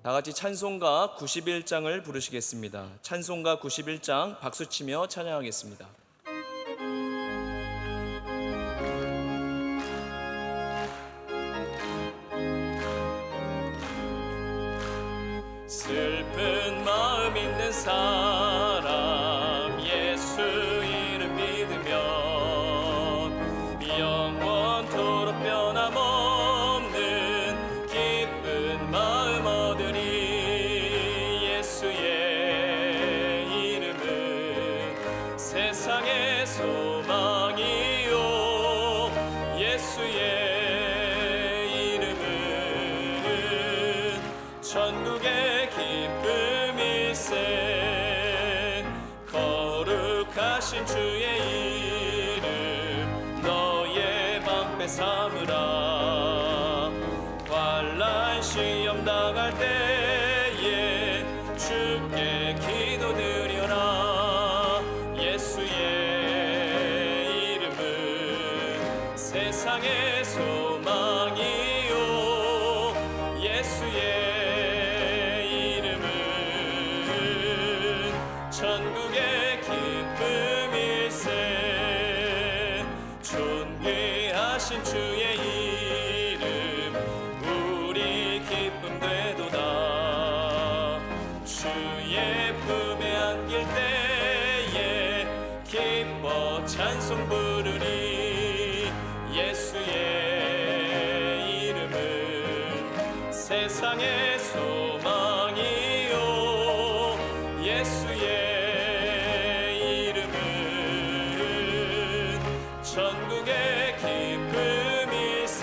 다 같이 찬송가 91장을 부르시겠습니다. 찬송가 91장 박수치며 찬양하겠습니다. 슬픈 마음 있는 사람 예수 이름 믿으면 영원토록 변함없는 기쁜 마음 얻으리. 예수의 이름은 세상의 소망이요 예수의 이름은 천국의 기쁨일세. 거룩하신 주의 이름 너의 방패 삼으라. 환난 시험 당할 때에 주께 기도드려라. 예수의 이름은 세상의 소망이요 예수의 천국의 기쁨일세. 존귀하신 주의 이름 우리 기쁨 되도다. 주의 품에 안길 때에 기뻐 찬송 부르리. 예수의 이름은 세상의 소망이요 예수의 천국의 기쁨일세.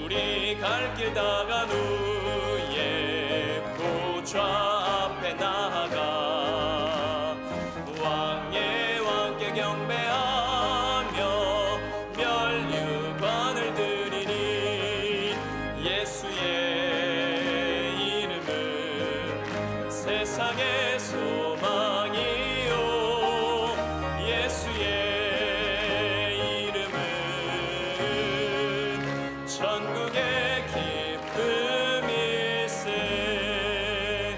우리 갈 길 다간 후에 보좌 앞에 나아가 왕의 왕께 경배하며 멸류관을 드리니. 예수의 이름은 세상의 소망이요 예수의 이름은 천국의 기쁨일세.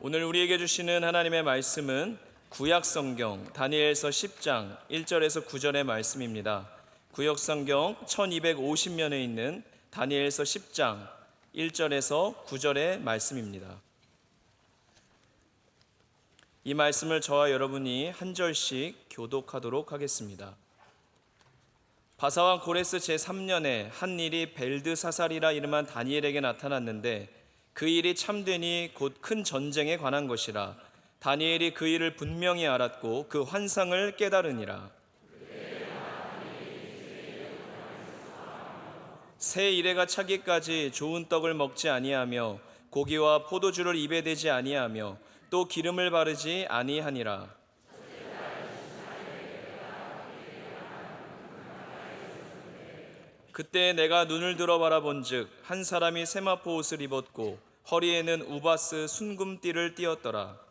오늘 우리에게 주시는 하나님의 말씀은 구약성경 다니엘서 10장 1절에서 9절의 말씀입니다. 구약성경 1250면에 있는 다니엘서 10장 1절에서 9절의 말씀입니다. 이 말씀을 저와 여러분이 한 절씩 교독하도록 하겠습니다. 바사왕 고레스 제3년에 한 일이 벨드사살이라 이름한 다니엘에게 나타났는데 그 일이 참되니 곧 큰 전쟁에 관한 것이라. 다니엘이 그 일을 분명히 알았고 그 환상을 깨달으니라. 새 이레가 차기까지 좋은 떡을 먹지 아니하며 고기와 포도주를 입에 대지 아니하며 또 기름을 바르지 아니하니라. 그때 내가 눈을 들어 바라본즉 한 사람이 세마포 옷을 입었고 허리에는 우바스 순금띠를 띠었더라.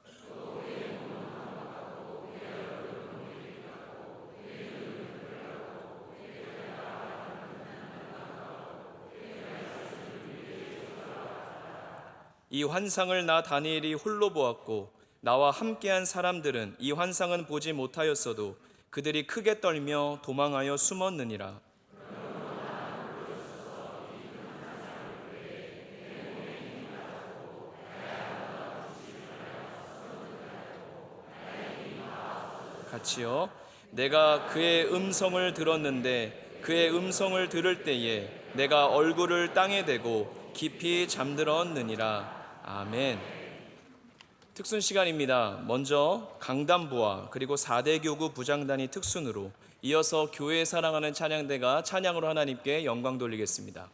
이 환상을 나 다니엘이 홀로 보았고 나와 함께한 사람들은 이 환상은 보지 못하였어도 그들이 크게 떨며 도망하여 숨었느니라. 같이요. 내가 그의 음성을 들었는데 그의 음성을 들을 때에 내가 얼굴을 땅에 대고 깊이 잠들었느니라. 아멘. 특순 시간입니다. 먼저 강단부와 그리고 4대 교구 부장단이 특순으로, 이어서 교회 사랑하는 찬양대가 찬양으로 하나님께 영광 돌리겠습니다.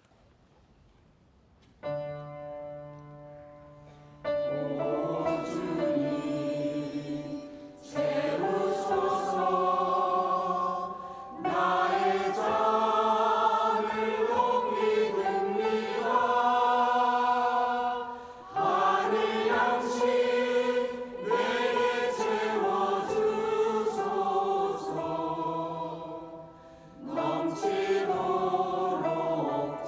넘치도록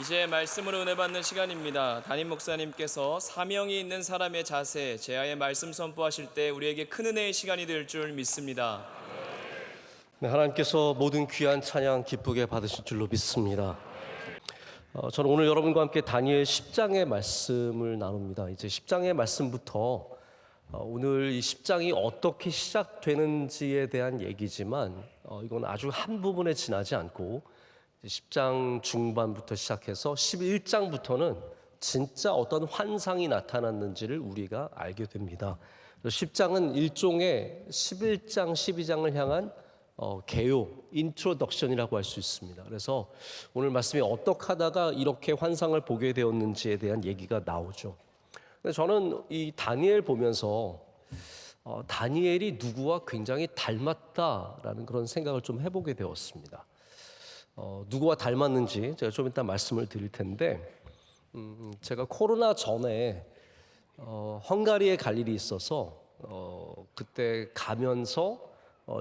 이제 말씀으로 은혜 받는 시간입니다. 담임 목사님께서 사명이 있는 사람의 자세, 제아의 말씀 선포하실 때 우리에게 큰 은혜의 시간이 될 줄 믿습니다. 네, 하나님께서 모든 귀한 찬양 기쁘게 받으실 줄로 믿습니다. 저는 오늘 여러분과 함께 다니엘 10장의 말씀을 나눕니다. 이제 10장의 말씀부터 오늘 이 10장이 어떻게 시작되는지에 대한 얘기지만 이건 아주 한 부분에 지나지 않고 10장 중반부터 시작해서 11장부터는 진짜 어떤 환상이 나타났는지를 우리가 알게 됩니다. 10장은 일종의 11장, 12장을 향한 개요, 인트로덕션이라고 할 수 있습니다. 그래서 오늘 말씀이 어떻게 하다가 이렇게 환상을 보게 되었는지에 대한 얘기가 나오죠. 근데 저는 이 다니엘 보면서 다니엘이 누구와 굉장히 닮았다라는 그런 생각을 좀 해보게 되었습니다. 누구와 닮았는지 제가 좀 이따 말씀을 드릴 텐데 제가 코로나 전에 헝가리에 갈 일이 있어서 그때 가면서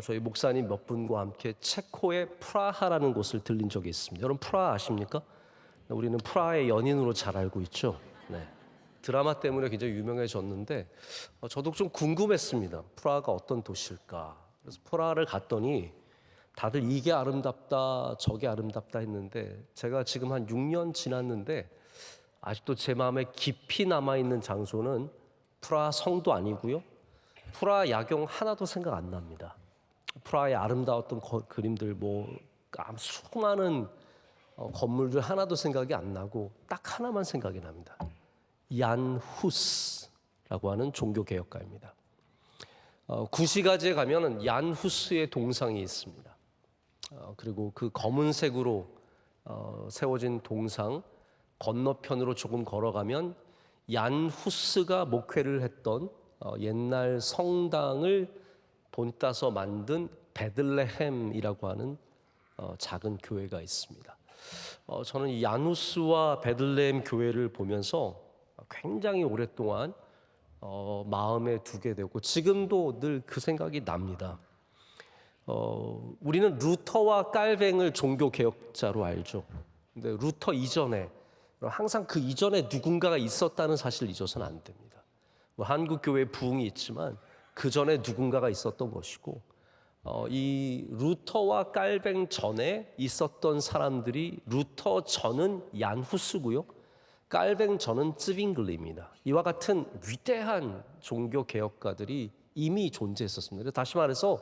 저희 목사님 몇 분과 함께 체코의 프라하라는 곳을 들린 적이 있습니다. 여러분 프라하 아십니까? 우리는 프라하의 연인으로 잘 알고 있죠. 네. 드라마 때문에 굉장히 유명해졌는데 저도 좀 궁금했습니다. 프라하가 어떤 도시일까? 그래서 프라하를 갔더니 다들 이게 아름답다 저게 아름답다 했는데 제가 지금 한 6년 지났는데 아직도 제 마음에 깊이 남아있는 장소는 프라하 성도 아니고요, 프라하 야경 하나도 생각 안 납니다. 프라하의 아름다웠던 그림들 수많은 건물들 하나도 생각이 안 나고 딱 하나만 생각이 납니다. 얀 후스라고 하는 종교개혁가입니다. 구시가지에 가면은 얀 후스의 동상이 있습니다. 그리고 그 검은색으로 세워진 동상 건너편으로 조금 걸어가면 얀 후스가 목회를 했던 옛날 성당을 본따서 만든 베들레헴이라고 하는 작은 교회가 있습니다. 저는 이 얀 후스와 베들레헴 교회를 보면서 굉장히 오랫동안 마음에 두게 되고 지금도 늘 그 생각이 납니다. 우리는 루터와 깔뱅을 종교 개혁자로 알죠. 근데 루터 이전에 항상 그 이전에 누군가가 있었다는 사실을 잊어서는 안 됩니다. 한국 교회 부흥이 있지만 그 전에 누군가가 있었던 것이고 이 루터와 깔뱅 전에 있었던 사람들이 루터 전은 얀 후스고요, 깔뱅 전은 쯔윙글리입니다. 이와 같은 위대한 종교 개혁가들이 이미 존재했었습니다. 다시 말해서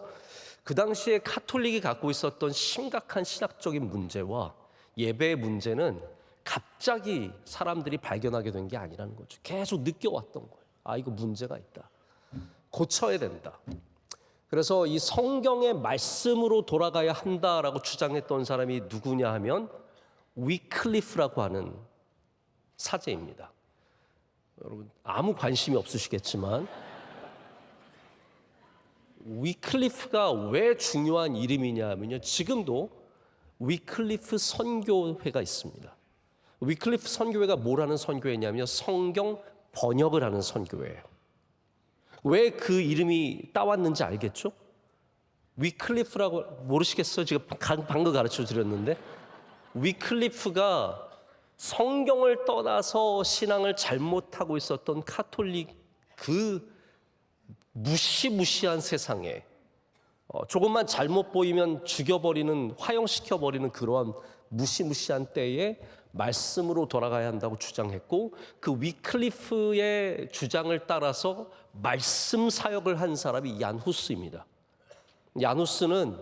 그 당시에 카톨릭이 갖고 있었던 심각한 신학적인 문제와 예배의 문제는 갑자기 사람들이 발견하게 된 게 아니라는 거죠. 계속 느껴왔던 거예요. 이거 문제가 있다. 고쳐야 된다. 그래서 이 성경의 말씀으로 돌아가야 한다라고 주장했던 사람이 누구냐 하면 위클리프라고 하는 사제입니다. 여러분 아무 관심이 없으시겠지만 위클리프가 왜 중요한 이름이냐 하면요, 지금도 위클리프 선교회가 있습니다. 위클리프 선교회가 뭘 하는 선교회냐면요, 성경 번역을 하는 선교회예요. 왜 그 이름이 따왔는지 알겠죠? 위클리프라고 모르시겠어요? 제가 방금 가르쳐 드렸는데 위클리프가 성경을 떠나서 신앙을 잘못하고 있었던 카톨릭 그 무시무시한 세상에 조금만 잘못 보이면 죽여버리는, 화형시켜버리는 그러한 무시무시한 때에 말씀으로 돌아가야 한다고 주장했고, 그 위클리프의 주장을 따라서 말씀 사역을 한 사람이 얀 후스입니다. 얀 후스는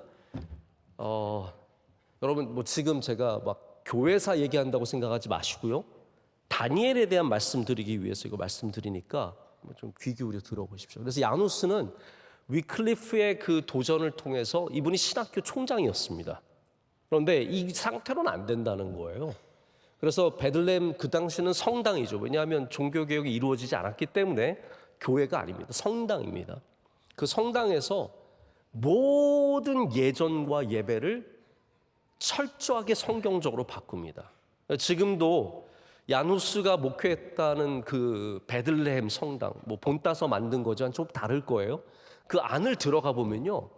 여러분 지금 제가 막 교회사 얘기한다고 생각하지 마시고요, 다니엘에 대한 말씀 드리기 위해서 이거 말씀드리니까 좀 귀 기울여 들어보십시오. 그래서 얀 후스는 위클리프의 그 도전을 통해서 이분이 신학교 총장이었습니다. 그런데 이 상태로는 안 된다는 거예요. 그래서 베들레헴 그 당시는 성당이죠. 왜냐하면 종교개혁이 이루어지지 않았기 때문에 교회가 아닙니다. 성당입니다. 그 성당에서 모든 예전과 예배를 철저하게 성경적으로 바꿉니다. 지금도 야누스가 목회했다는 그 베들레헴 성당, 본따서 만든 거지만 좀 다를 거예요. 그 안을 들어가 보면요,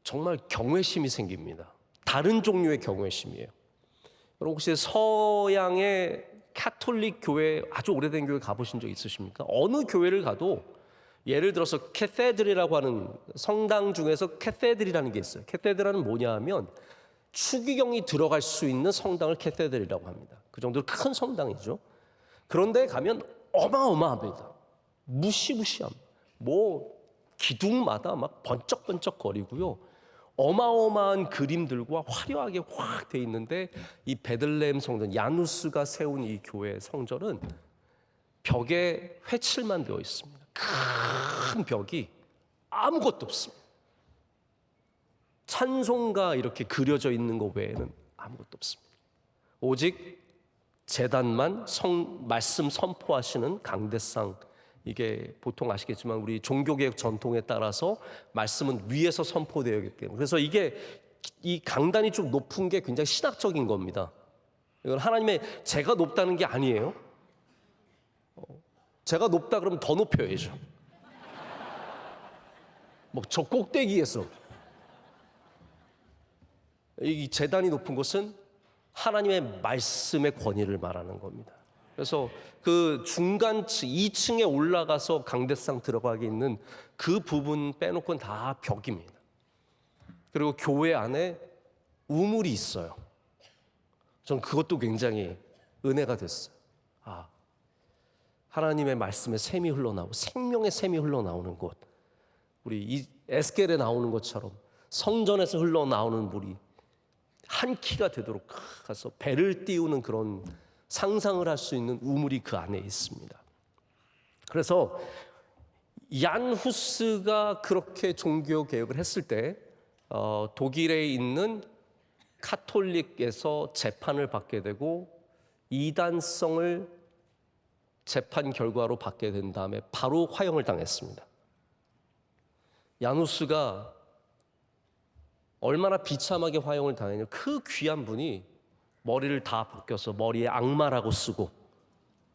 정말 경외심이 생깁니다. 다른 종류의 경외심이에요. 여러분 혹시 서양의 카톨릭 교회, 아주 오래된 교회 가보신 적 있으십니까? 어느 교회를 가도 예를 들어서 캐세드리라고 하는 성당 중에서 캐세드리라는 게 있어요. 캐세드라는 뭐냐 하면 추기경이 들어갈 수 있는 성당을 캐세드리라고 합니다. 그 정도로 큰 성당이죠. 그런데 가면 어마어마합니다. 무시무시합니다. 뭐 기둥마다 막 번쩍번쩍 거리고요. 어마어마한 그림들과 화려하게 확 돼 있는데 이 베들레헴 성전, 야누스가 세운 이 교회 성전은 벽에 회칠만 되어 있습니다. 큰 벽이 아무것도 없습니다. 찬송가 이렇게 그려져 있는 것 외에는 아무것도 없습니다. 오직 제단만 말씀 선포하시는 강대상, 이게 보통 아시겠지만 우리 종교개혁 전통에 따라서 말씀은 위에서 선포되어 있기 때문에, 그래서 이게 이 강단이 좀 높은 게 굉장히 신학적인 겁니다. 이건 하나님의 제가 높다는 게 아니에요. 제가 높다 그러면 더 높여야죠. 뭐 저 꼭대기에서. 이 제단이 높은 것은 하나님의 말씀의 권위를 말하는 겁니다. 그래서 그 중간층 2층에 올라가서 강대상 들어가게 있는 그 부분 빼놓고는 다 벽입니다. 그리고 교회 안에 우물이 있어요. 전 그것도 굉장히 은혜가 됐어요. 하나님의 말씀에 샘이 흘러나오고 생명의 샘이 흘러나오는 곳, 우리 이 에스겔에 나오는 것처럼 성전에서 흘러나오는 물이 한 키가 되도록 가서 배를 띄우는 그런 상상을 할 수 있는 우물이 그 안에 있습니다. 그래서 얀 후스가 그렇게 종교 개혁을 했을 때 독일에 있는 카톨릭에서 재판을 받게 되고 이단성을 재판 결과로 받게 된 다음에 바로 화형을 당했습니다. 얀 후스가 얼마나 비참하게 화형을 당했냐, 그 귀한 분이 머리를 다 벗겨서 머리에 악마라고 쓰고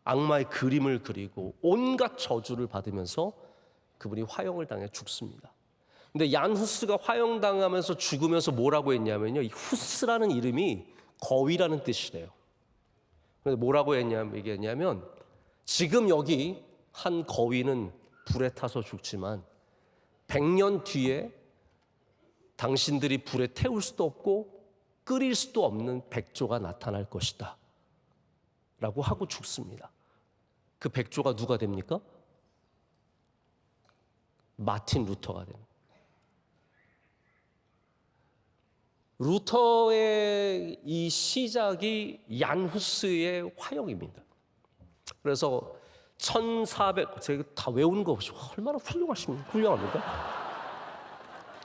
악마의 그림을 그리고 온갖 저주를 받으면서 그분이 화형을 당해 죽습니다. 근데 얀 후스가 화형당하면서 죽으면서 뭐라고 했냐면요, 이 후스라는 이름이 거위라는 뜻이래요. 그래서 뭐라고 얘기했냐면 지금 여기 한 거위는 불에 타서 죽지만 100년 뒤에 당신들이 불에 태울 수도 없고 끓일 수도 없는 백조가 나타날 것이다 라고 하고 죽습니다. 그 백조가 누가 됩니까? 마틴 루터가 됩니다. 루터의 이 시작이 얀 후스의 화형입니다. 그래서 1400, 제가 다 외우는 거 보시고 얼마나 훌륭합니까?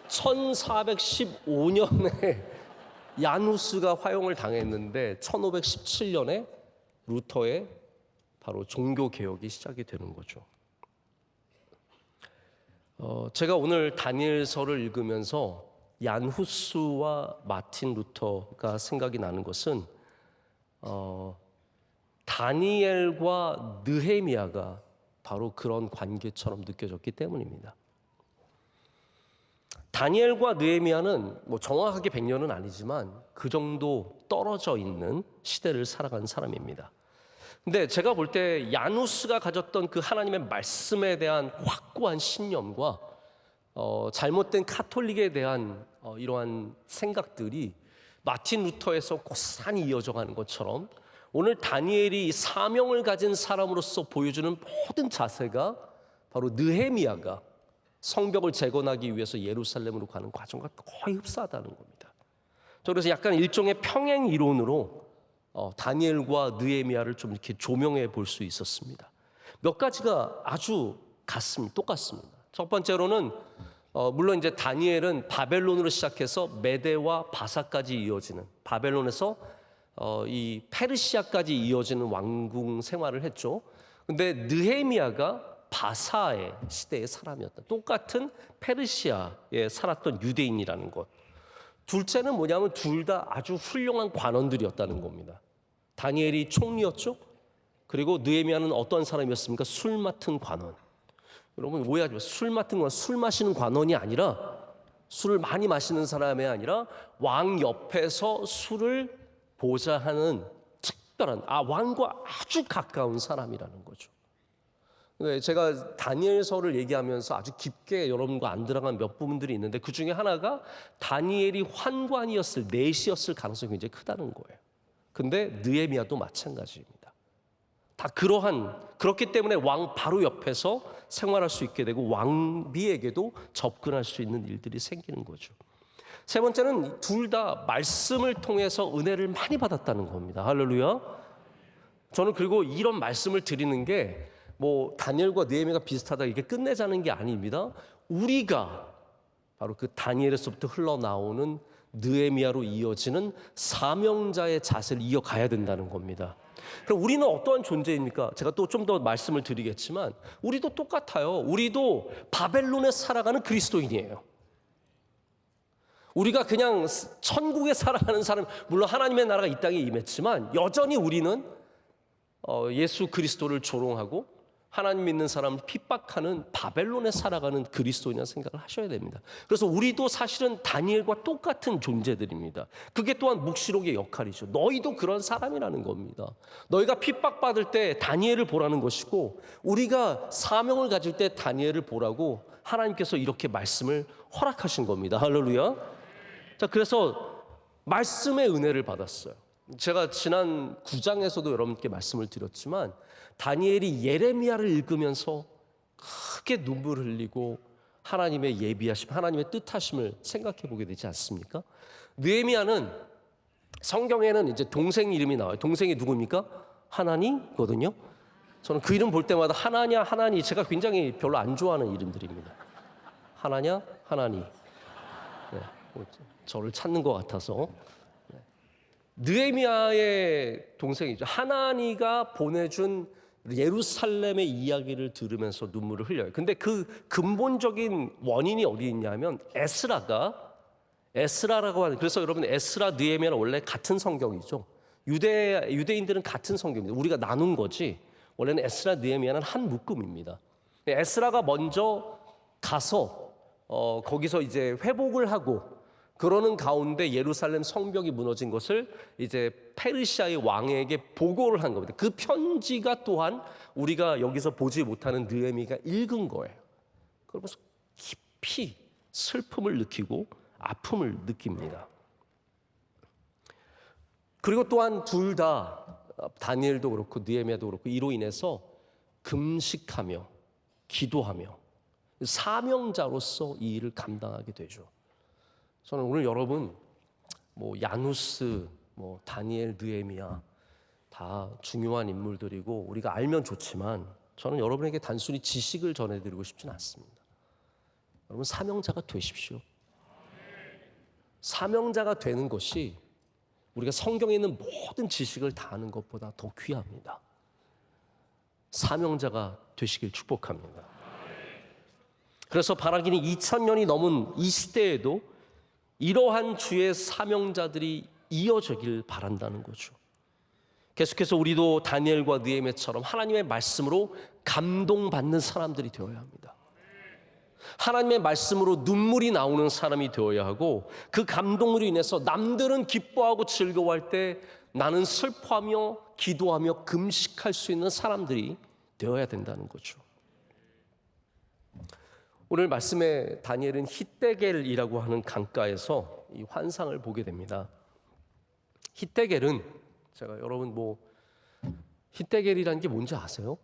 1415년에 얀 후스가 화형을 당했는데 1517년에 루터의 바로 종교 개혁이 시작이 되는 거죠. 제가 오늘 다니엘서를 읽으면서 얀 후스와 마틴 루터가 생각이 나는 것은 다니엘과 느헤미야가 바로 그런 관계처럼 느껴졌기 때문입니다. 다니엘과 느헤미야는 뭐 정확하게 100년은 아니지만 그 정도 떨어져 있는 시대를 살아간 사람입니다. 근데 제가 볼 때 얀 후스가 가졌던 그 하나님의 말씀에 대한 확고한 신념과 잘못된 카톨릭에 대한 이러한 생각들이 마틴 루터에서 고스란히 이어져 가는 것처럼 오늘 다니엘이 사명을 가진 사람으로서 보여주는 모든 자세가 바로 느헤미야가 성벽을 재건하기 위해서 예루살렘으로 가는 과정과 거의 흡사하다는 겁니다. 그래서 약간 일종의 평행 이론으로 다니엘과 느헤미야를 좀 이렇게 조명해 볼 수 있었습니다. 몇 가지가 아주 똑같습니다. 첫 번째로는 물론 이제 다니엘은 바벨론으로 시작해서 메대와 바사까지 이어지는, 바벨론에서 이 페르시아까지 이어지는 왕궁 생활을 했죠. 근데 느헤미야가 바사의 시대의 사람이었다. 똑같은 페르시아에 살았던 유대인이라는 것. 둘째는 뭐냐면 둘 다 아주 훌륭한 관원들이었다는 겁니다. 다니엘이 총리였죠. 그리고 느헤미야는 어떤 사람이었습니까? 술 맡은 관원. 여러분 오해하지 마세요. 술 맡은 건 술 마시는 관원이 아니라, 술을 많이 마시는 사람이 아니라 왕 옆에서 술을 보자 하는 특별한 왕과 아주 가까운 사람이라는 거죠. 제가 다니엘서를 얘기하면서 아주 깊게 여러분과 안 들어간 몇 부분들이 있는데 그 중에 하나가 다니엘이 환관이었을 내시였을 가능성이 굉장히 크다는 거예요. 근데 느헤미야도 마찬가지입니다. 다 그렇기 때문에 왕 바로 옆에서 생활할 수 있게 되고 왕비에게도 접근할 수 있는 일들이 생기는 거죠. 세 번째는 둘 다 말씀을 통해서 은혜를 많이 받았다는 겁니다. 할렐루야. 저는 그리고 이런 말씀을 드리는 게 다니엘과 느헤미야가 비슷하다 이게 끝내자는 게 아닙니다. 우리가 바로 그 다니엘에서부터 흘러나오는 느헤미야로 이어지는 사명자의 자세를 이어가야 된다는 겁니다. 그럼 우리는 어떠한 존재입니까? 제가 또 좀 더 말씀을 드리겠지만 우리도 똑같아요. 우리도 바벨론에 살아가는 그리스도인이에요. 우리가 그냥 천국에 살아가는 사람, 물론 하나님의 나라가 이 땅에 임했지만 여전히 우리는 예수 그리스도를 조롱하고 하나님 믿는 사람을 핍박하는 바벨론에 살아가는 그리스도인이라는 생각을 하셔야 됩니다. 그래서 우리도 사실은 다니엘과 똑같은 존재들입니다. 그게 또한 묵시록의 역할이죠. 너희도 그런 사람이라는 겁니다. 너희가 핍박받을 때 다니엘을 보라는 것이고 우리가 사명을 가질 때 다니엘을 보라고 하나님께서 이렇게 말씀을 허락하신 겁니다. 할렐루야. 자, 그래서 말씀의 은혜를 받았어요. 제가 지난 9장에서도 여러분께 말씀을 드렸지만 다니엘이 예레미야를 읽으면서 크게 눈물을 흘리고 하나님의 예비하심, 하나님의 뜻하심을 생각해 보게 되지 않습니까? 느헤미야는 성경에는 이제 동생 이름이 나와요. 동생이 누굽니까? 하나니거든요. 저는 그 이름 볼 때마다 하나냐, 하나니 제가 굉장히 별로 안 좋아하는 이름들입니다. 하나냐, 하나니. 네, 저를 찾는 것 같아서. 느헤미야의 동생이죠. 하나니가 보내준 예루살렘의 이야기를 들으면서 눈물을 흘려요. 근데 그 근본적인 원인이 어디 있냐면 에스라라고 하는, 그래서 여러분 에스라 느헤미야는 원래 같은 성경이죠. 유대인들은 같은 성경입니다. 우리가 나눈 거지 원래는 에스라 느헤미야는 한 묶음입니다. 에스라가 먼저 가서 거기서 이제 회복을 하고 그러는 가운데 예루살렘 성벽이 무너진 것을 이제 페르시아의 왕에게 보고를 한 겁니다. 그 편지가 또한 우리가 여기서 보지 못하는 느헤미야가 읽은 거예요. 그러면서 깊이 슬픔을 느끼고 아픔을 느낍니다. 그리고 또한 둘 다 다니엘도 그렇고 느헤미야도 그렇고 이로 인해서 금식하며 기도하며 사명자로서 이 일을 감당하게 되죠. 저는 오늘 여러분 야누스, 다니엘, 느헤미야 다 중요한 인물들이고 우리가 알면 좋지만 저는 여러분에게 단순히 지식을 전해드리고 싶지는 않습니다. 여러분 사명자가 되십시오. 사명자가 되는 것이 우리가 성경에 있는 모든 지식을 다 아는 것보다 더 귀합니다. 사명자가 되시길 축복합니다. 그래서 바라기는 2000년이 넘은 이 시대에도 이러한 주의 사명자들이 이어지길 바란다는 거죠. 계속해서 우리도 다니엘과 느헤미야처럼 하나님의 말씀으로 감동받는 사람들이 되어야 합니다. 하나님의 말씀으로 눈물이 나오는 사람이 되어야 하고 그 감동으로 인해서 남들은 기뻐하고 즐거워할 때 나는 슬퍼하며 기도하며 금식할 수 있는 사람들이 되어야 된다는 거죠. 오늘 말씀에 다니엘은 hitdegel이라고 하는 강가에서 이 환상을 보게 됩니다. hitdegel은 제가 여러분 hitdegel이라는 게 뭔지 아세요?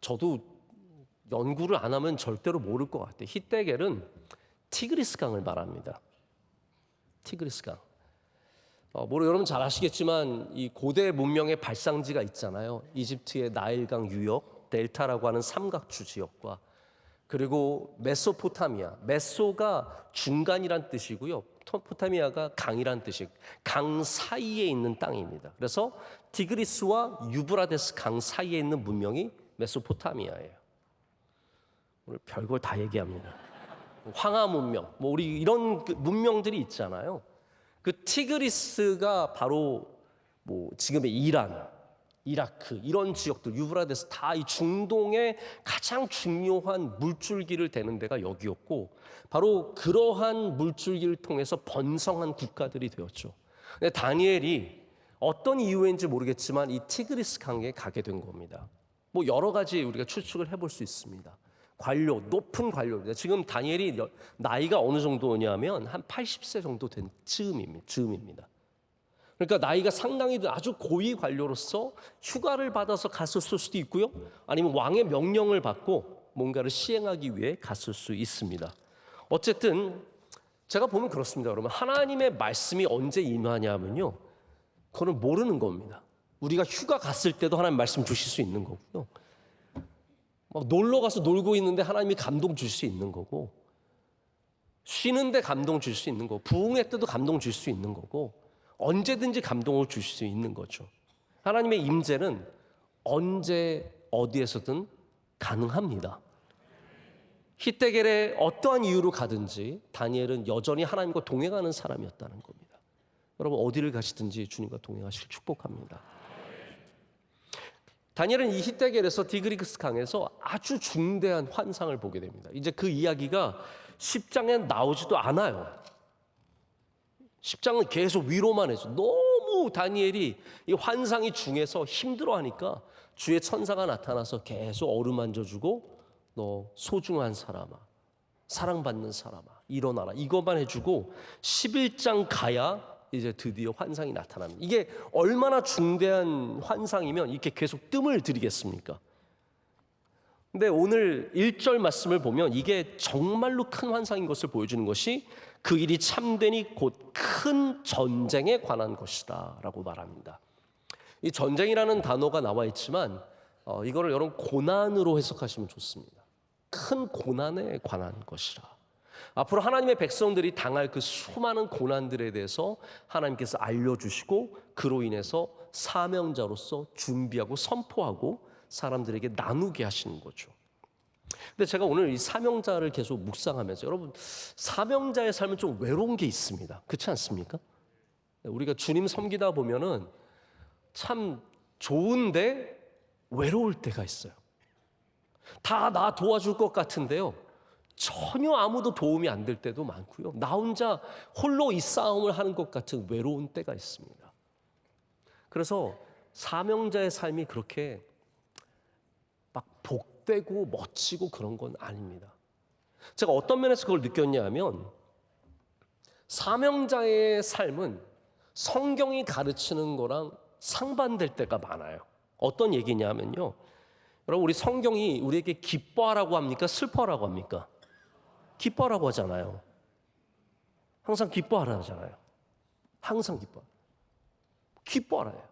저도 연구를 안 하면 절대로 모를 것 같아요. hitdegel은 티그리스 강을 말합니다. 티그리스 강. 여러분 잘 아시겠지만 이 고대 문명의 발상지가 있잖아요. 이집트의 나일강 유역, 델타라고 하는 삼각주 지역과 그리고 메소포타미아, 메소가 중간이란 뜻이고요. 포타미아가 강이란 뜻이에요. 강 사이에 있는 땅입니다. 그래서 티그리스와 유브라데스 강 사이에 있는 문명이 메소포타미아예요. 오늘 별걸 다 얘기합니다. 황하 문명, 우리 이런 문명들이 있잖아요. 그 티그리스가 바로 지금의 이란, 이라크 이런 지역들, 유브라데스 다 이 중동의 가장 중요한 물줄기를 대는 데가 여기였고 바로 그러한 물줄기를 통해서 번성한 국가들이 되었죠. 근데 다니엘이 어떤 이유인지 모르겠지만 이 티그리스 강에 가게 된 겁니다. 뭐 여러 가지 우리가 추측을 해볼 수 있습니다. 관료, 높은 관료입니다. 지금 다니엘이 나이가 어느 정도냐면 한 80세 정도 된 즈음입니다. 그러니까 나이가 상당히 아주 고위 관료로서 휴가를 받아서 갔을 수도 있고요. 아니면 왕의 명령을 받고 뭔가를 시행하기 위해 갔을 수 있습니다. 어쨌든 제가 보면 그렇습니다. 여러분, 하나님의 말씀이 언제 임하냐면요, 그거는 모르는 겁니다. 우리가 휴가 갔을 때도 하나님 말씀 주실 수 있는 거고요. 막 놀러 가서 놀고 있는데 하나님이 감동 주실 수 있는 거고, 쉬는데 감동 주실 수 있는 거고, 부흥회 때도 감동 주실 수 있는 거고, 언제든지 감동을 주실 수 있는 거죠. 하나님의 임재는 언제 어디에서든 가능합니다. 히데겔에 어떠한 이유로 가든지 다니엘은 여전히 하나님과 동행하는 사람이었다는 겁니다. 여러분, 어디를 가시든지 주님과 동행하시길 축복합니다. 다니엘은 이 히데겔에서 디그리스 강에서 아주 중대한 환상을 보게 됩니다. 이제 그 이야기가 10장에 나오지도 않아요. 10장은 계속 위로만 해줘. 너무 다니엘이 이 환상이 중에서 힘들어하니까 주의 천사가 나타나서 계속 어루만져주고, 너 소중한 사람아, 사랑받는 사람아, 일어나라, 이것만 해주고 11장 가야 이제 드디어 환상이 나타납니다. 이게 얼마나 중대한 환상이면 이렇게 계속 뜸을 들이겠습니까? 근데 오늘 1절 말씀을 보면 이게 정말로 큰 환상인 것을 보여주는 것이 그 일이 참되니 곧 큰 전쟁에 관한 것이다 라고 말합니다. 이 전쟁이라는 단어가 나와 있지만 이거를 여러분 고난으로 해석하시면 좋습니다. 큰 고난에 관한 것이라. 앞으로 하나님의 백성들이 당할 그 수많은 고난들에 대해서 하나님께서 알려주시고, 그로 인해서 사명자로서 준비하고 선포하고 사람들에게 나누게 하시는 거죠. 근데 제가 오늘 이 사명자를 계속 묵상하면서, 여러분, 사명자의 삶은 좀 외로운 게 있습니다. 그렇지 않습니까? 우리가 주님 섬기다 보면은 참 좋은데 외로울 때가 있어요. 다 나 도와줄 것 같은데요, 전혀 아무도 도움이 안 될 때도 많고요. 나 혼자 홀로 이 싸움을 하는 것 같은 외로운 때가 있습니다. 그래서 사명자의 삶이 그렇게 막 복되고 멋지고 그런 건 아닙니다. 제가 어떤 면에서 그걸 느꼈냐면, 사명자의 삶은 성경이 가르치는 거랑 상반될 때가 많아요. 어떤 얘기냐면요, 여러분, 우리 성경이 우리에게 기뻐하라고 합니까? 슬퍼하라고 합니까? 기뻐하라고 하잖아요. 항상 기뻐하라 하잖아요. 항상 기뻐하라 해요.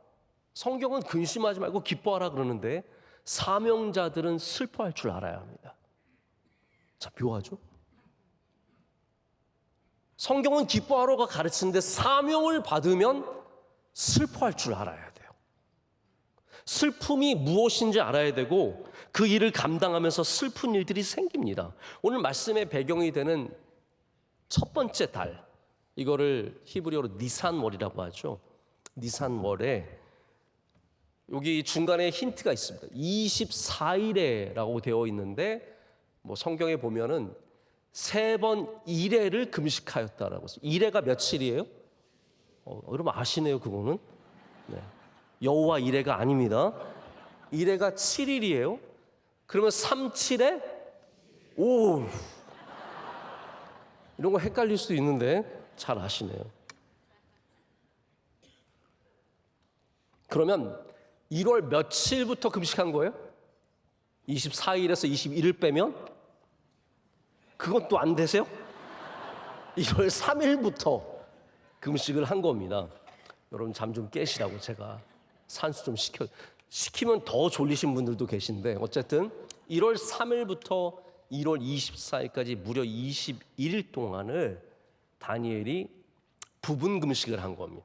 성경은 근심하지 말고 기뻐하라 그러는데 사명자들은 슬퍼할 줄 알아야 합니다. 자, 묘하죠? 성경은 기뻐하라고 가르치는데 사명을 받으면 슬퍼할 줄 알아야 돼요. 슬픔이 무엇인지 알아야 되고 그 일을 감당하면서 슬픈 일들이 생깁니다. 오늘 말씀의 배경이 되는 첫 번째 달, 이거를 히브리어로 니산월이라고 하죠. 니산월에 여기 중간에 힌트가 있습니다. 24일에라고 되어 있는데, 뭐 성경에 보면은 3번 이레를 금식하였다라고 했어요. 이레가 며칠이에요? 여러분 아시네요, 그거는? 네. 여호와 이레가 아닙니다. 이레가 7일이에요. 그러면 37에 오, 이런 거 헷갈릴 수도 있는데 잘 아시네요. 그러면 1월 며칠부터 금식한 거예요? 24일에서 21일 빼면? 그것도 안 되세요? 1월 3일부터 금식을 한 겁니다. 여러분 잠 좀 깨시라고 제가 산수 좀 시키면 더 졸리신 분들도 계신데, 어쨌든 1월 3일부터 1월 24일까지 무려 21일 동안을 다니엘이 부분 금식을 한 겁니다.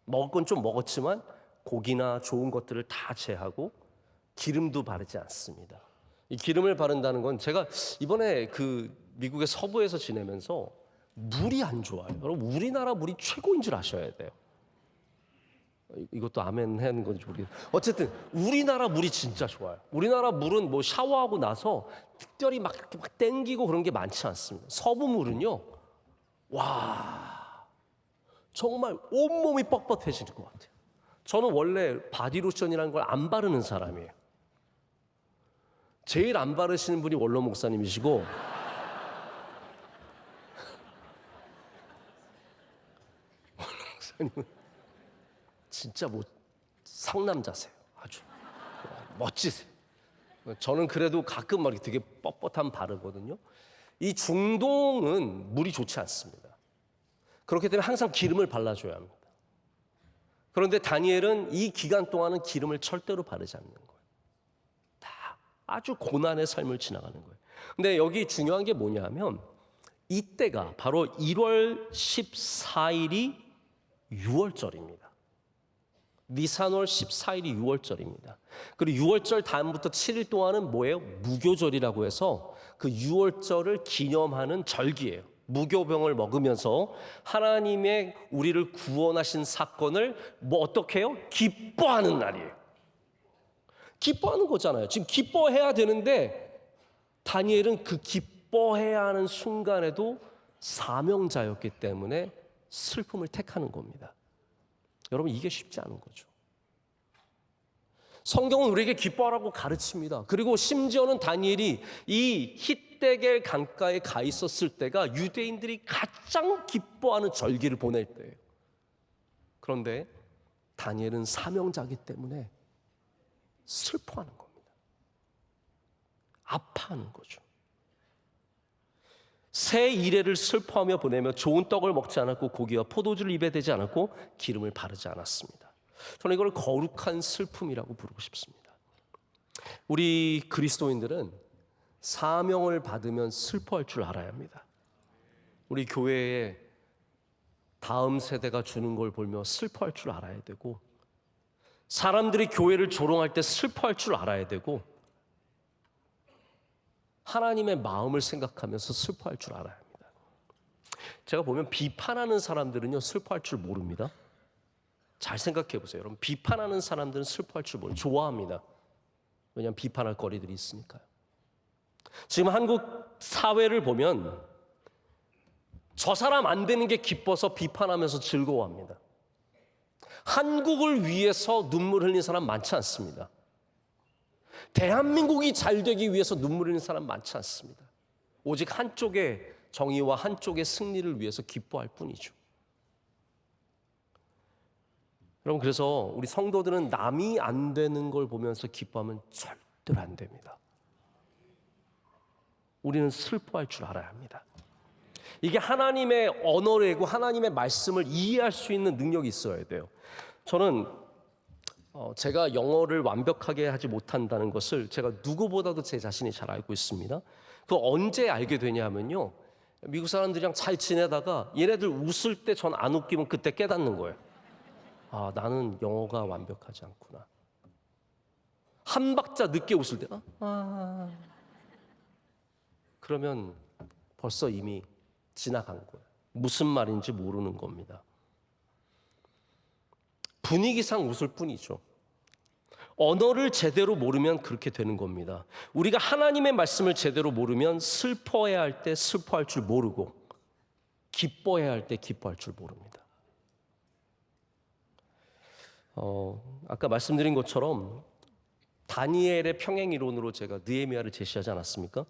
먹을 건 좀 먹었지만 고기나 좋은 것들을 다 제하고 기름도 바르지 않습니다. 이 기름을 바른다는 건, 제가 이번에 그 미국의 서부에서 지내면서 물이 안 좋아요. 여러분, 우리나라 물이 최고인 줄 아셔야 돼요. 이것도 아멘 하는 건지 모르겠어요. 어쨌든 우리나라 물이 진짜 좋아요. 우리나라 물은 뭐 샤워하고 나서 특별히 막 이렇게 막 땡기고 그런 게 많지 않습니다. 서부 물은요, 와, 정말 온몸이 뻣뻣해지는 것 같아요. 저는 원래 바디로션이라는 걸 안 바르는 사람이에요. 제일 안 바르시는 분이 원로 목사님이시고, 원로 목사님은 진짜 상남자세요. 아주 멋지세요. 저는 그래도 가끔 막 되게 뻣뻣한 바르거든요. 이 중동은 물이 좋지 않습니다. 그렇기 때문에 항상 기름을 발라줘야 합니다. 그런데 다니엘은 이 기간 동안은 기름을 절대로 바르지 않는 거예요. 다 아주 고난의 삶을 지나가는 거예요. 근데 여기 중요한 게 뭐냐면 이때가 바로 1월 14일이 6월절입니다. 니산월 14일이 6월절입니다. 그리고 6월절 다음부터 7일 동안은 뭐예요? 무교절이라고 해서 그 6월절을 기념하는 절기예요. 무교병을 먹으면서 하나님의 우리를 구원하신 사건을 어떻게 해요? 기뻐하는 날이에요. 기뻐하는 거잖아요. 지금 기뻐해야 되는데 다니엘은 그 기뻐해야 하는 순간에도 사명자였기 때문에 슬픔을 택하는 겁니다. 여러분, 이게 쉽지 않은 거죠. 성경은 우리에게 기뻐하라고 가르칩니다. 그리고 심지어는 다니엘이 이 히데겔 강가에 가 있었을 때가 유대인들이 가장 기뻐하는 절기를 보낼 때예요. 그런데 다니엘은 사명자이기 때문에 슬퍼하는 겁니다. 아파하는 거죠. 새 이래를 슬퍼하며 보내며 좋은 떡을 먹지 않았고 고기와 포도주를 입에 대지 않았고 기름을 바르지 않았습니다. 저는 이걸 거룩한 슬픔이라고 부르고 싶습니다. 우리 그리스도인들은 사명을 받으면 슬퍼할 줄 알아야 합니다. 우리 교회에 다음 세대가 주는 걸 보며 슬퍼할 줄 알아야 되고, 사람들이 교회를 조롱할 때 슬퍼할 줄 알아야 되고, 하나님의 마음을 생각하면서 슬퍼할 줄 알아야 합니다. 제가 보면 비판하는 사람들은요, 슬퍼할 줄 모릅니다. 잘 생각해 보세요. 여러분, 비판하는 사람들은 슬퍼할 줄 모르고 좋아합니다. 왜냐하면 비판할 거리들이 있으니까요. 지금 한국 사회를 보면 저 사람 안 되는 게 기뻐서 비판하면서 즐거워합니다. 한국을 위해서 눈물 흘린 사람 많지 않습니다. 대한민국이 잘 되기 위해서 눈물 흘리는 사람 많지 않습니다. 오직 한쪽의 정의와 한쪽의 승리를 위해서 기뻐할 뿐이죠. 여러분, 그래서 우리 성도들은 남이 안 되는 걸 보면서 기뻐하면 절대로 안 됩니다. 우리는 슬퍼할 줄 알아야 합니다. 이게 하나님의 언어이고 하나님의 말씀을 이해할 수 있는 능력이 있어야 돼요. 저는 제가 영어를 완벽하게 하지 못한다는 것을 제가 누구보다도 제 자신이 잘 알고 있습니다. 그거 언제 알게 되냐면요, 미국 사람들이랑 잘 지내다가 얘네들 웃을 때 전 안 웃기면 그때 깨닫는 거예요. 아, 나는 영어가 완벽하지 않구나. 한 박자 늦게 웃을 때 그러면 벌써 이미 지나간 거예요. 무슨 말인지 모르는 겁니다. 분위기상 웃을 뿐이죠. 언어를 제대로 모르면 그렇게 되는 겁니다. 우리가 하나님의 말씀을 제대로 모르면 슬퍼해야 할 때 슬퍼할 줄 모르고 기뻐해야 할 때 기뻐할 줄 모릅니다. 아까 말씀드린 것처럼 다니엘의 평행 이론으로 제가 느헤미야를 제시하지 않았습니까?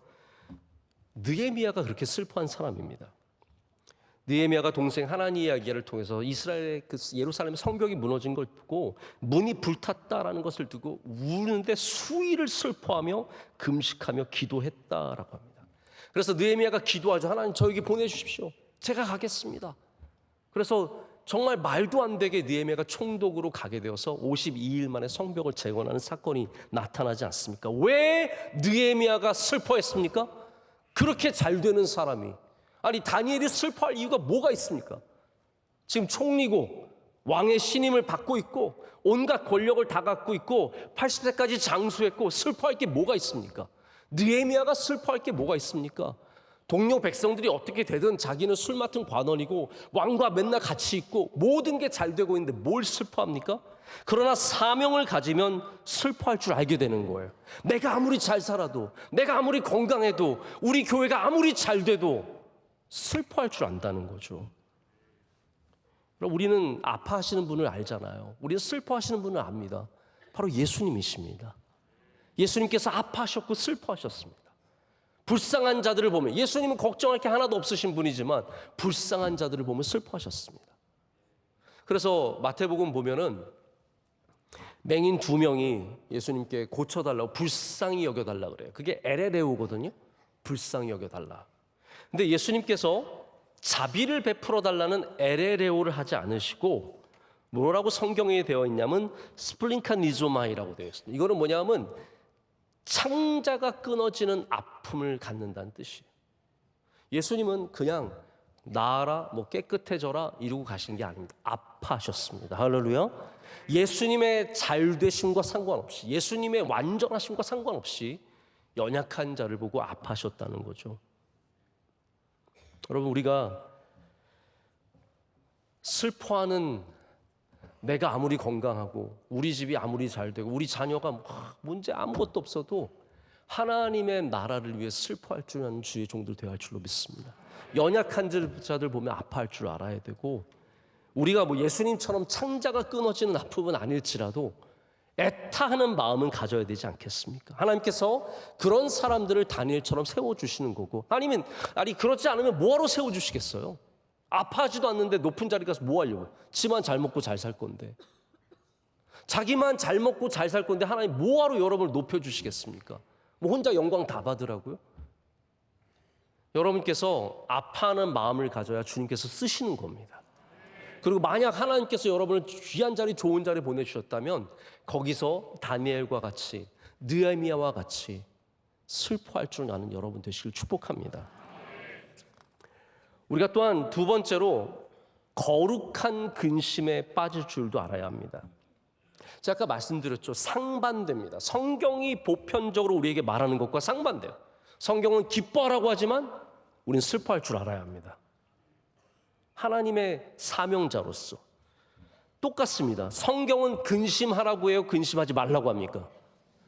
느헤미야가 그렇게 슬퍼한 사람입니다. 느헤미야가 동생 하나니 이야기를 통해서 이스라엘의 그 예루살렘 성벽이 무너진 걸 두고 문이 불탔다라는 것을 두고 우는데 수일을 슬퍼하며 금식하며 기도했다라고 합니다. 그래서 느헤미야가 기도하죠. 하나님, 저에게 보내주십시오. 제가 가겠습니다. 그래서 정말 말도 안 되게 느헤미야가 총독으로 가게 되어서 52일 만에 성벽을 재건하는 사건이 나타나지 않습니까? 왜 느헤미야가 슬퍼했습니까? 그렇게 잘 되는 사람이, 아니 다니엘이 슬퍼할 이유가 뭐가 있습니까? 지금 총리고 왕의 신임을 받고 있고 온갖 권력을 다 갖고 있고 80세까지 장수했고 슬퍼할 게 뭐가 있습니까? 느헤미야가 슬퍼할 게 뭐가 있습니까? 동료 백성들이 어떻게 되든 자기는 술 맡은 관원이고 왕과 맨날 같이 있고 모든 게 잘 되고 있는데 뭘 슬퍼합니까? 그러나 사명을 가지면 슬퍼할 줄 알게 되는 거예요. 내가 아무리 잘 살아도, 내가 아무리 건강해도, 우리 교회가 아무리 잘 돼도 슬퍼할 줄 안다는 거죠. 그럼 우리는 아파하시는 분을 알잖아요. 우리는 슬퍼하시는 분을 압니다. 바로 예수님이십니다. 예수님께서 아파하셨고 슬퍼하셨습니다. 불쌍한 자들을 보면, 예수님은 걱정할 게 하나도 없으신 분이지만 불쌍한 자들을 보면 슬퍼하셨습니다. 그래서 마태복음 보면은 맹인 2명이 예수님께 고쳐달라고 불쌍히 여겨달라 그래요. 그게 에레레오거든요. 불쌍히 여겨달라. 근데 예수님께서 자비를 베풀어 달라는 에레레오를 하지 않으시고 뭐라고 성경에 되어 있냐면 스플링카니조마이라고 되어 있습니다. 이거는 뭐냐면 창자가 끊어지는 아픔을 갖는다는 뜻이에요. 예수님은 그냥 나아라, 깨끗해져라 이러고 가신 게 아닙니다. 아파하셨습니다. 할렐루야. 예수님의 잘되심과 상관없이, 예수님의 완전하심과 상관없이 연약한 자를 보고 아파하셨다는 거죠. 여러분, 우리가 슬퍼하는, 내가 아무리 건강하고 우리 집이 아무리 잘 되고 우리 자녀가 문제 아무것도 없어도 하나님의 나라를 위해 슬퍼할 줄 아는 주의 종들 되어야 할 줄로 믿습니다. 연약한 자들 보면 아파할 줄 알아야 되고, 우리가 예수님처럼 창자가 끊어지는 아픔은 아닐지라도 애타하는 마음은 가져야 되지 않겠습니까? 하나님께서 그런 사람들을 다니엘처럼 세워주시는 거고, 아니 그렇지 않으면 뭐하러 세워주시겠어요? 아파하지도 않는데 높은 자리 가서 뭐 하려고? 지만 잘 먹고 잘 살 건데, 자기만 잘 먹고 잘 살 건데 하나님 뭐하러 여러분을 높여주시겠습니까? 혼자 영광 다 받으라고요? 여러분께서 아파하는 마음을 가져야 주님께서 쓰시는 겁니다. 그리고 만약 하나님께서 여러분을 귀한 자리, 좋은 자리 보내주셨다면 거기서 다니엘과 같이, 느헤미야와 같이 슬퍼할 줄 아는 여러분 되시길 축복합니다. 우리가 또한 두 번째로 거룩한 근심에 빠질 줄도 알아야 합니다. 제가 아까 말씀드렸죠. 상반됩니다. 성경이 보편적으로 우리에게 말하는 것과 상반돼요. 성경은 기뻐하라고 하지만 우리는 슬퍼할 줄 알아야 합니다. 하나님의 사명자로서 똑같습니다. 성경은 근심하라고 해요? 근심하지 말라고 합니까?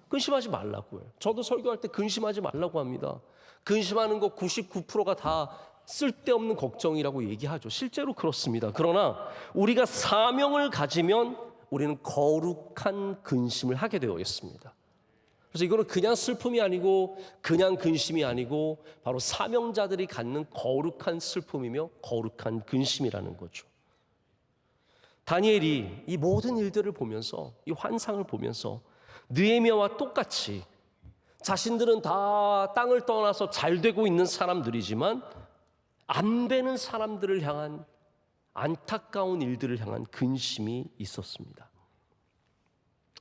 근심하지 말라고 해요. 저도 설교할 때 근심하지 말라고 합니다. 근심하는 거 99%가 다 쓸데없는 걱정이라고 얘기하죠. 실제로 그렇습니다. 그러나 우리가 사명을 가지면 우리는 거룩한 근심을 하게 되어 있습니다. 그래서 이거는 그냥 슬픔이 아니고 그냥 근심이 아니고 바로 사명자들이 갖는 거룩한 슬픔이며 거룩한 근심이라는 거죠. 다니엘이 이 모든 일들을 보면서, 이 환상을 보면서 느헤미야와 똑같이 자신들은 다 땅을 떠나서 잘 되고 있는 사람들이지만 안 되는 사람들을 향한, 안타까운 일들을 향한 근심이 있었습니다.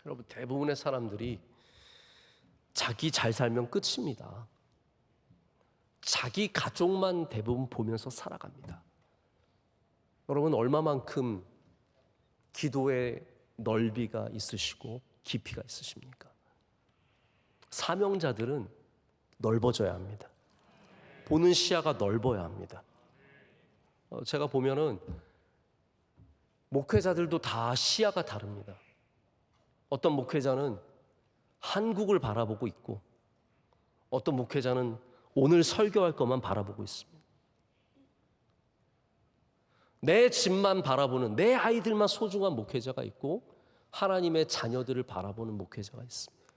여러분, 대부분의 사람들이 자기 잘 살면 끝입니다. 자기 가족만 대부분 보면서 살아갑니다. 여러분, 얼마만큼 기도의 넓이가 있으시고 깊이가 있으십니까? 사명자들은 넓어져야 합니다. 보는 시야가 넓어야 합니다. 제가 보면은 목회자들도 다 시야가 다릅니다. 어떤 목회자는 한국을 바라보고 있고 어떤 목회자는 오늘 설교할 것만 바라보고 있습니다. 내 집만 바라보는, 내 아이들만 소중한 목회자가 있고 하나님의 자녀들을 바라보는 목회자가 있습니다.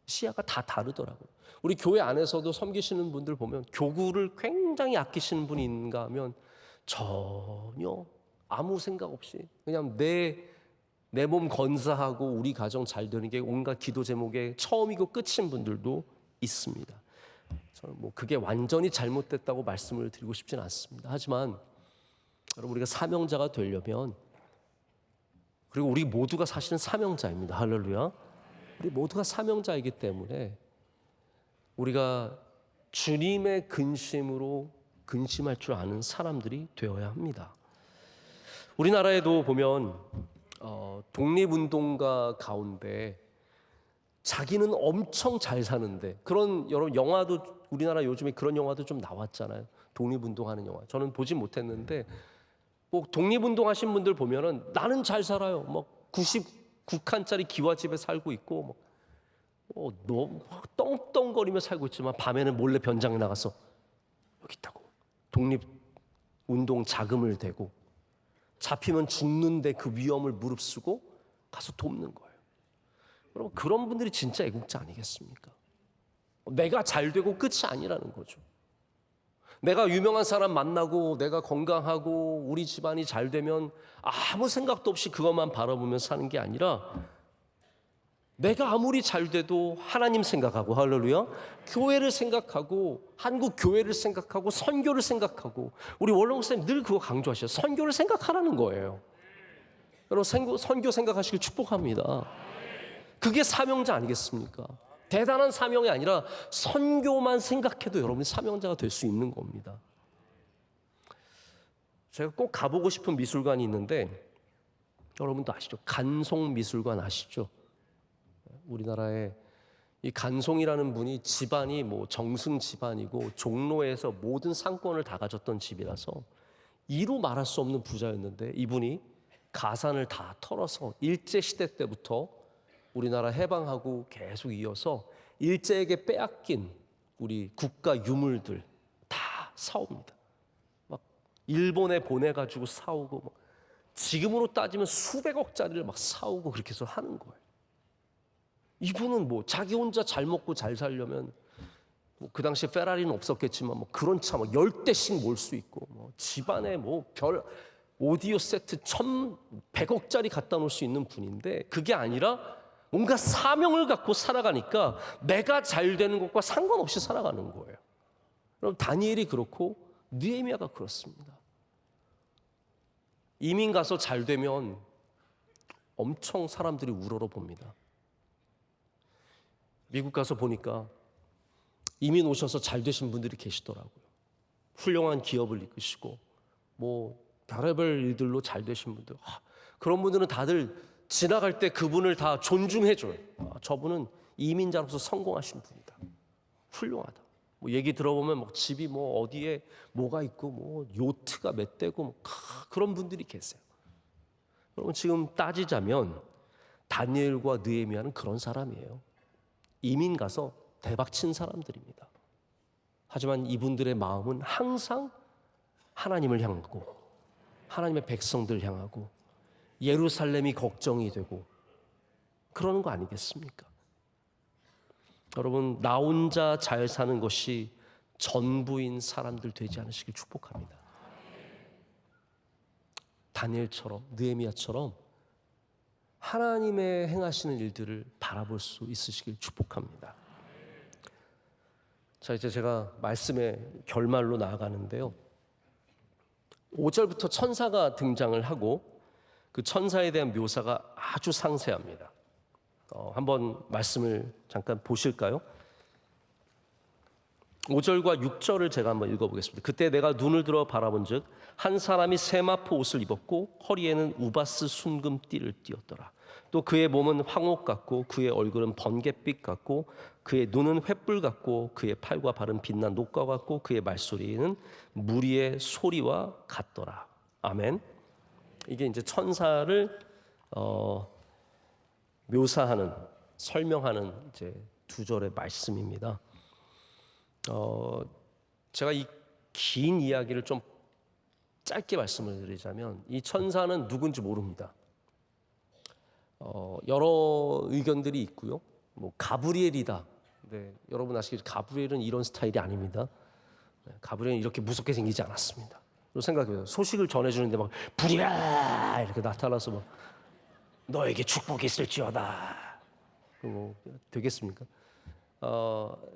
시야가 다 다르더라고요. 우리 교회 안에서도 섬기시는 분들 보면 교구를 굉장히 아끼시는 분이 있는가 하면 전혀 아무 생각 없이 그냥 내 몸 건사하고 우리 가정 잘 되는 게 온갖 기도 제목의 처음이고 끝인 분들도 있습니다. 저는 그게 완전히 잘못됐다고 말씀을 드리고 싶지는 않습니다. 하지만 여러분, 우리가 사명자가 되려면, 그리고 우리 모두가 사실은 사명자입니다. 할렐루야. 우리 모두가 사명자이기 때문에 우리가 주님의 근심으로 근심할 줄 아는 사람들이 되어야 합니다. 우리나라에도 보면 독립운동가 가운데 자기는 엄청 잘 사는데, 그런 여러분 영화도, 우리나라 요즘에 그런 영화도 좀 나왔잖아요. 독립운동하는 영화. 저는 보진 못했는데 독립운동하신 분들 보면은 나는 잘 살아요. 99칸짜리 기와집에 살고 있고 너무 떵떵거리며 살고 있지만 밤에는 몰래 변장에 나가서 여기 있다고 독립운동 자금을 대고 잡히면 죽는데 그 위험을 무릅쓰고 가서 돕는 거예요. 여러분, 그런 분들이 진짜 애국자 아니겠습니까? 내가 잘 되고 끝이 아니라는 거죠. 내가 유명한 사람 만나고 내가 건강하고 우리 집안이 잘 되면 아무 생각도 없이 그것만 바라보며 사는 게 아니라 내가 아무리 잘 돼도 하나님 생각하고, 할렐루야, 교회를 생각하고, 한국 교회를 생각하고, 선교를 생각하고, 우리 원로 목사님 늘 그거 강조하셔요. 선교를 생각하라는 거예요. 여러분, 선교 생각하시길 축복합니다. 그게 사명자 아니겠습니까? 대단한 사명이 아니라 선교만 생각해도 여러분이 사명자가 될 수 있는 겁니다. 제가 꼭 가보고 싶은 미술관이 있는데, 여러분도 아시죠? 간송미술관 아시죠? 우리나라에 이 간송이라는 분이 집안이 뭐 정승 집안이고 종로에서 모든 상권을 다 가졌던 집이라서 이루 말할 수 없는 부자였는데, 이분이 가산을 다 털어서 일제시대 때부터 우리나라 해방하고 계속 이어서 일제에게 빼앗긴 우리 국가 유물들 다 사옵니다. 막 일본에 보내가지고 사오고, 막 지금으로 따지면 수백억짜리를 막 사오고 그렇게 해서 하는 거예요. 이분은 뭐 자기 혼자 잘 먹고 잘 살려면 뭐 그 당시에 페라리는 없었겠지만 뭐 그런 차 막 10대씩 몰 수 있고, 뭐 집안에 뭐 별 오디오 세트 1,100억짜리 갖다 놓을 수 있는 분인데, 그게 아니라 뭔가 사명을 갖고 살아가니까 내가 잘 되는 것과 상관없이 살아가는 거예요. 그럼 다니엘이 그렇고 느헤미야가 그렇습니다. 이민 가서 잘 되면 엄청 사람들이 우러러봅니다. 미국 가서 보니까 이민 오셔서 잘 되신 분들이 계시더라고요. 훌륭한 기업을 이끄시고 뭐 별의별 일들로 잘 되신 분들, 그런 분들은 다들 지나갈 때 그분을 다 존중해줘요. 저분은 이민자로서 성공하신 분이다, 훌륭하다. 뭐 얘기 들어보면 뭐 집이 뭐 어디에 뭐가 있고 뭐 요트가 몇 대고 뭐 그런 분들이 계세요. 여러분, 지금 따지자면 다니엘과 느헤미야는 그런 사람이에요. 이민 가서 대박 친 사람들입니다. 하지만 이분들의 마음은 항상 하나님을 향하고 하나님의 백성들 향하고 예루살렘이 걱정이 되고 그러는 거 아니겠습니까? 여러분, 나 혼자 잘 사는 것이 전부인 사람들 되지 않으시길 축복합니다. 다니엘처럼, 느헤미야처럼 하나님의 행하시는 일들을 바라볼 수 있으시길 축복합니다. 자, 이제 제가 말씀의 결말로 나아가는데요. 5절부터 천사가 등장을 하고 그 천사에 대한 묘사가 아주 상세합니다. 한번 말씀을 잠깐 보실까요? 5절과 6절을 제가 한번 읽어보겠습니다. 그때 내가 눈을 들어 바라본즉 한 사람이 세마포 옷을 입었고 허리에는 우바스 순금 띠를 띠었더라. 또 그의 몸은 황옥 같고 그의 얼굴은 번갯빛 같고 그의 눈은 횃불 같고 그의 팔과 발은 빛난 녹과 같고 그의 말소리는 무리의 소리와 같더라. 아멘. 이게 이제 천사를 묘사하는, 설명하는 이제 두 절의 말씀입니다. 제가 이 긴 이야기를 좀 짧게 말씀을 드리자면, 이 천사는 누군지 모릅니다. 여러 의견들이 있고요. 뭐 가브리엘이다. 네, 여러분 아시겠죠? 가브리엘은 이런 스타일이 아닙니다. 가브리엘은 이렇게 무섭게 생기지 않았습니다. 생각해보세요. 소식을 전해주는데 막 불이야 이렇게 나타나서 막 너에게 축복이 있을지어다. 뭐 되겠습니까?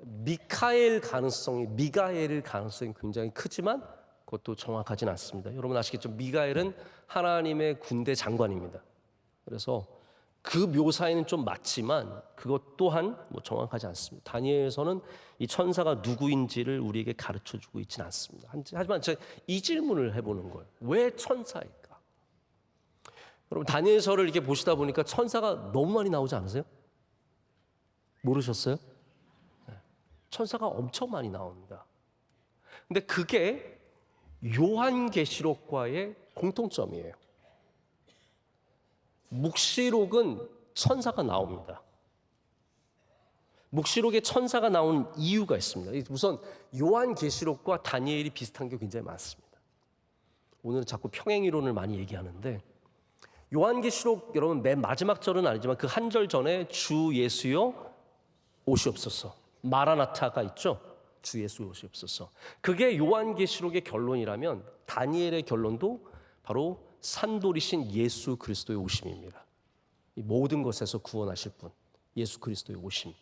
미가엘 가능성이 굉장히 크지만 그것도 정확하진 않습니다. 여러분 아시겠죠? 미가엘은 하나님의 군대 장관입니다. 그래서 그 묘사에는 좀 맞지만 그것 또한 뭐 정확하지 않습니다. 다니엘에서는 이 천사가 누구인지를 우리에게 가르쳐주고 있지는 않습니다. 하지만 제가 이 질문을 해보는 거예요. 왜 천사일까? 여러분, 다니엘서를 이렇게 보시다 보니까 천사가 너무 많이 나오지 않으세요? 모르셨어요? 천사가 엄청 많이 나옵니다. 근데 그게 요한계시록과의 공통점이에요. 묵시록은 천사가 나옵니다. 묵시록에 천사가 나온 이유가 있습니다. 우선 요한계시록과 다니엘이 비슷한 게 굉장히 많습니다. 오늘은 자꾸 평행 이론을 많이 얘기하는데 요한계시록 여러분 맨 마지막 절은 아니지만 그 한 절 전에 주 예수여 오시옵소서 마라나타가 있죠. 주 예수 오시옵소서. 그게 요한계시록의 결론이라면 다니엘의 결론도 바로 산돌이신 예수 그리스도의 오심입니다. 이 모든 것에서 구원하실 분 예수 그리스도의 오심.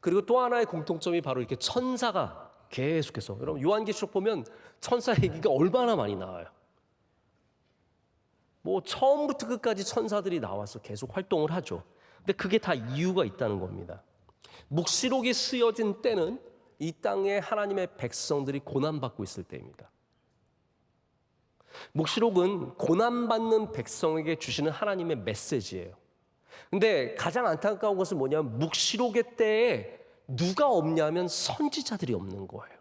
그리고 또 하나의 공통점이 바로 이렇게 천사가 계속해서 여러분 요한계시록 보면 천사 얘기가 얼마나 많이 나와요. 뭐 처음부터 끝까지 천사들이 나와서 계속 활동을 하죠. 근데 그게 다 이유가 있다는 겁니다. 묵시록이 쓰여진 때는 이 땅에 하나님의 백성들이 고난받고 있을 때입니다. 묵시록은 고난받는 백성에게 주시는 하나님의 메시지예요. 근데 가장 안타까운 것은 뭐냐면 묵시록의 때에 누가 없냐면 선지자들이 없는 거예요.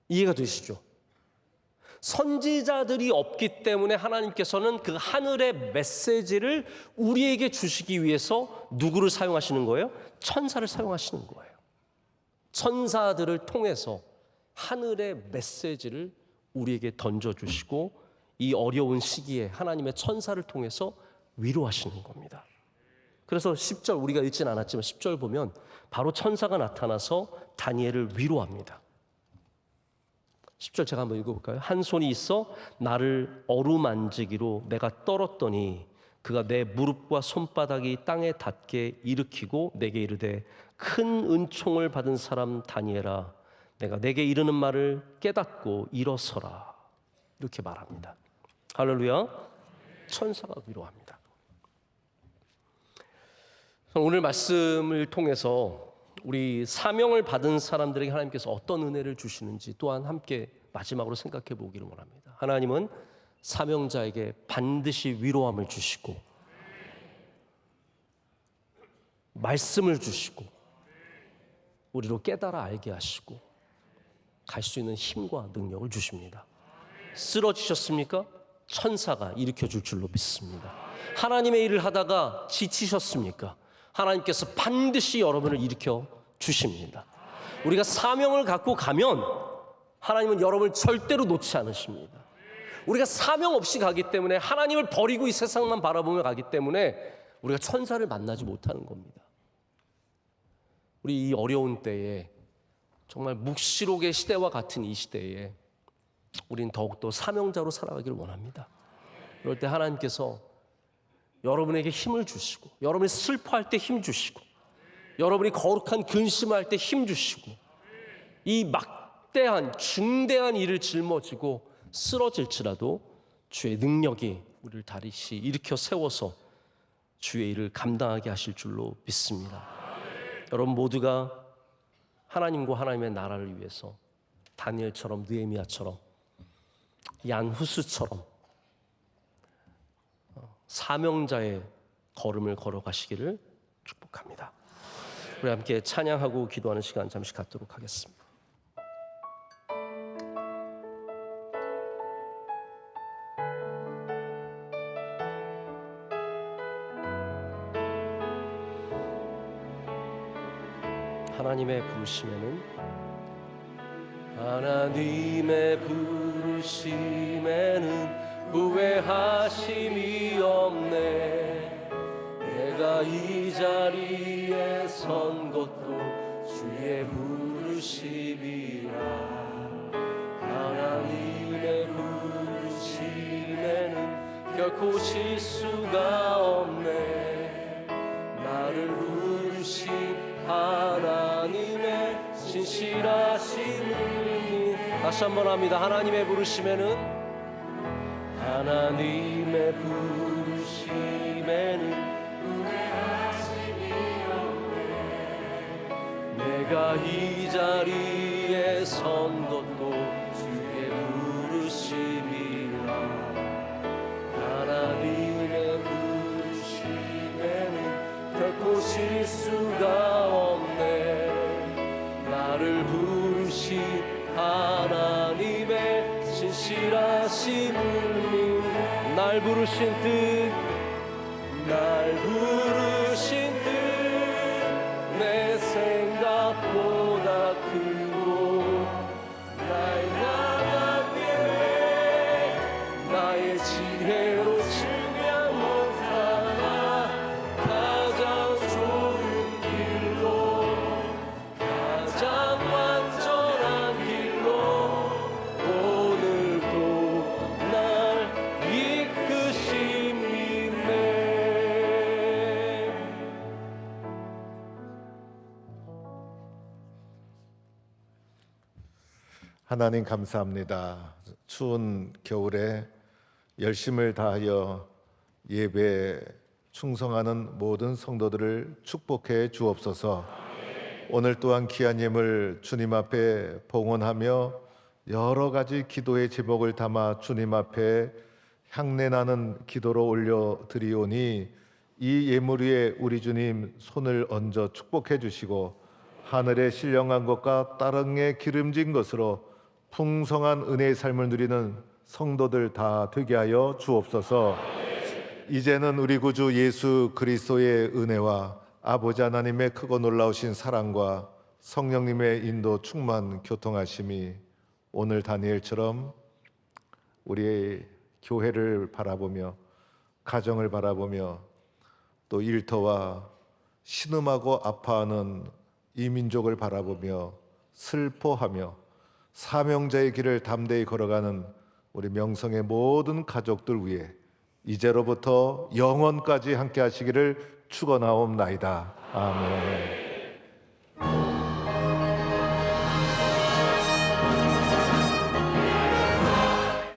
이해가 되시죠? 선지자들이 없기 때문에 하나님께서는 그 하늘의 메시지를 우리에게 주시기 위해서 누구를 사용하시는 거예요? 천사를 사용하시는 거예요. 천사들을 통해서 하늘의 메시지를 우리에게 던져주시고 이 어려운 시기에 하나님의 천사를 통해서 위로하시는 겁니다. 그래서 10절 우리가 읽진 않았지만 10절 보면 바로 천사가 나타나서 다니엘을 위로합니다. 10절 제가 한번 읽어볼까요? 한 손이 있어 나를 어루만지기로 내가 떨었더니 그가 내 무릎과 손바닥이 땅에 닿게 일으키고 내게 이르되 큰 은총을 받은 사람 다니엘아 내가 내게 이르는 말을 깨닫고 일어서라 이렇게 말합니다. 할렐루야. 천사가 위로합니다. 오늘 말씀을 통해서 우리 사명을 받은 사람들에게 하나님께서 어떤 은혜를 주시는지 또한 함께 마지막으로 생각해 보기를 원합니다. 하나님은 사명자에게 반드시 위로함을 주시고 말씀을 주시고 우리로 깨달아 알게 하시고 갈 수 있는 힘과 능력을 주십니다. 쓰러지셨습니까? 천사가 일으켜줄 줄로 믿습니다. 하나님의 일을 하다가 지치셨습니까? 하나님께서 반드시 여러분을 일으켜 주십니다. 우리가 사명을 갖고 가면 하나님은 여러분을 절대로 놓지 않으십니다. 우리가 사명 없이 가기 때문에 하나님을 버리고 이 세상만 바라보며 가기 때문에 우리가 천사를 만나지 못하는 겁니다. 우리 이 어려운 때에 정말 묵시록의 시대와 같은 이 시대에 우리는 더욱더 사명자로 살아가기를 원합니다. 그럴 때 하나님께서 여러분에게 힘을 주시고 여러분이 슬퍼할 때 힘 주시고 여러분이 거룩한 근심할 때 힘 주시고 이 막대한 중대한 일을 짊어지고 쓰러질지라도 주의 능력이 우리를 다시 일으켜 세워서 주의 일을 감당하게 하실 줄로 믿습니다. 여러분 모두가 하나님과 하나님의 나라를 위해서 다니엘처럼 느헤미야처럼 얀후스처럼 사명자의 걸음을 걸어가시기를 축복합니다. 우리 함께 찬양하고 기도하는 시간 잠시 갖도록 하겠습니다. 하나님의 부르심에는 후회하심이 없네. 내가 이 자리에 선 것도 주의 부르심이라. 하나님의 부르심에는 결코 실수가 없네. 나를 부르신 하나님의 진실하심을 다시 한번 합니다. 하나님의 부르심에는 후회하심이 없네. 내가 이 자리에 선 것도 주의 부르심이라. 하나님의 부르심에는 결코 실수가 없네. 나를 부르신 하나님의 진실하심을 날 부르신 뜻 내 생각보다 크고 날 향한 계획 하나님 감사합니다. 추운 겨울에 열심을 다하여 예배에 충성하는 모든 성도들을 축복해 주옵소서. 오늘 또한 귀한 예물 주님 앞에 봉헌하며 여러 가지 기도의 제목을 담아 주님 앞에 향내나는 기도로 올려드리오니 이 예물 위에 우리 주님 손을 얹어 축복해 주시고 하늘의 신령한 것과 따릉에 기름진 것으로 풍성한 은혜의 삶을 누리는 성도들 다 되게 하여 주옵소서. 이제는 우리 구주 예수 그리스도의 은혜와 아버지 하나님의 크고 놀라우신 사랑과 성령님의 인도 충만 교통하심이 오늘 다니엘처럼 우리의 교회를 바라보며 가정을 바라보며 또 일터와 신음하고 아파하는 이 민족을 바라보며 슬퍼하며 사명자의 길을 담대히 걸어가는 우리 명성의 모든 가족들 위해 이제로부터 영원까지 함께 하시기를 축원하옵나이다. 아멘.